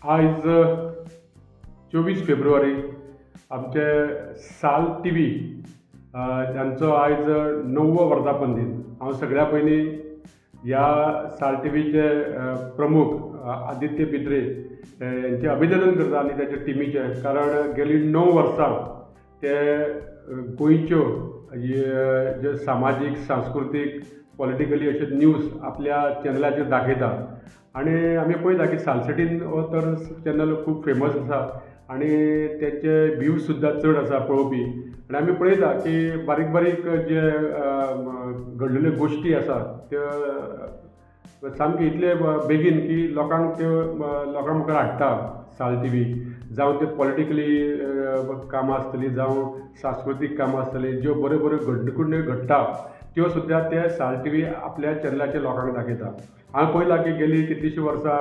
आज 24 फेब्रुवारी आमचे साल टी व्ही त्यांचो आज 9वो वर्धापन दिन। हांव सगळ्या पयलीं ह्या साल टी व्हीचे प्रमुख आदित्य बिद्रे यांचे अभिनंदन करता आनी त्याच्या टिमीचे, कारण गेली 9 वर्सां ते गोंयच्यो जे सामाजीक सांस्कृतीक पॉलिटिकली अशे न्यूज आपल्या चॅनलाचेर दाखयता। आणि आमी पळयता की सालसेटीन हो तर चॅनल खूब फेमस आसा आणि त्याचे व्ह्यूज सुद्दां चड आसा पळोवपी। आणि आमी पळयता की बारीक बारीक जे घडलेल्यो गोश्टी आसा त्यो सामके इतले बेगीन की लोकांक मुखार हाडटा साल टी व्ही। जावं ते पॉलिटिकली कामां आसतलीं जावं सांस्कृतीक कामां आसतलीं, ज्यो बऱ्यो बऱ्यो घडणुको घडटा त्यो सुद्दां ते साल टी व्ही आपल्या चॅनलाचेर लोकांक दाखयता। हांवें पळयलां की गेली कितलींशीं वर्सां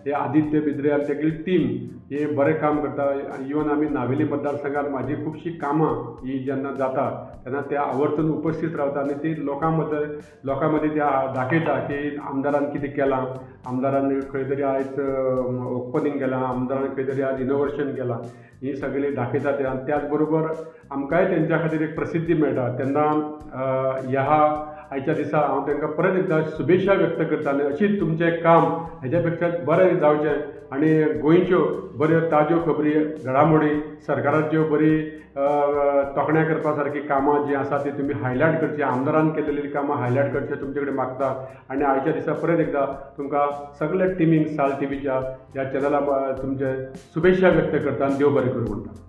हे आदित्य बिद्रे आनी तेगेली टीम हे बरें काम करता। इवन आमी नावेली मतदारसंघात म्हाजी खुबशीं कामां ही जेन्ना जाता तेन्ना ते आवर्तून उपस्थित रावता आनी ती लोकां मदीं ते दाखयता की आमदारान कितें केलां, आमदारान खंय तरी आयज ओपनिंग केलां, आमदारान खंय तरी आज इनोव्हेशन केलां, ही सगळी दाखयता ते। आनी त्याच बरोबर आमकांय तेंच्या खातीर एक प्रसिद्धी मेळटा। तेन्ना ह्या आयच्या दिसा हांव तांकां परत एकदां शुभेच्छा व्यक्त करता आनी अशीच तुमचें काम हेच्या पेक्षा बरें जावचें आनी गोंयच्यो बऱ्यो ताज्यो खबरी घडामोडी सरकाराच्यो बरी तोखणाय करपा सारकी कामां जीं आसा ती तुमी हायलायट करची, आमदारान केलेलीं कामां हायलायट करचें तुमचे कडेन मागता। आनी आयच्या दिसा परत एकदां तुमकां सगळे टिमीक साल टी व्हीच्या ह्या चॅनला तुमचे शुभेच्छा व्यक्त करता आनी देव बरें करूं म्हणटा।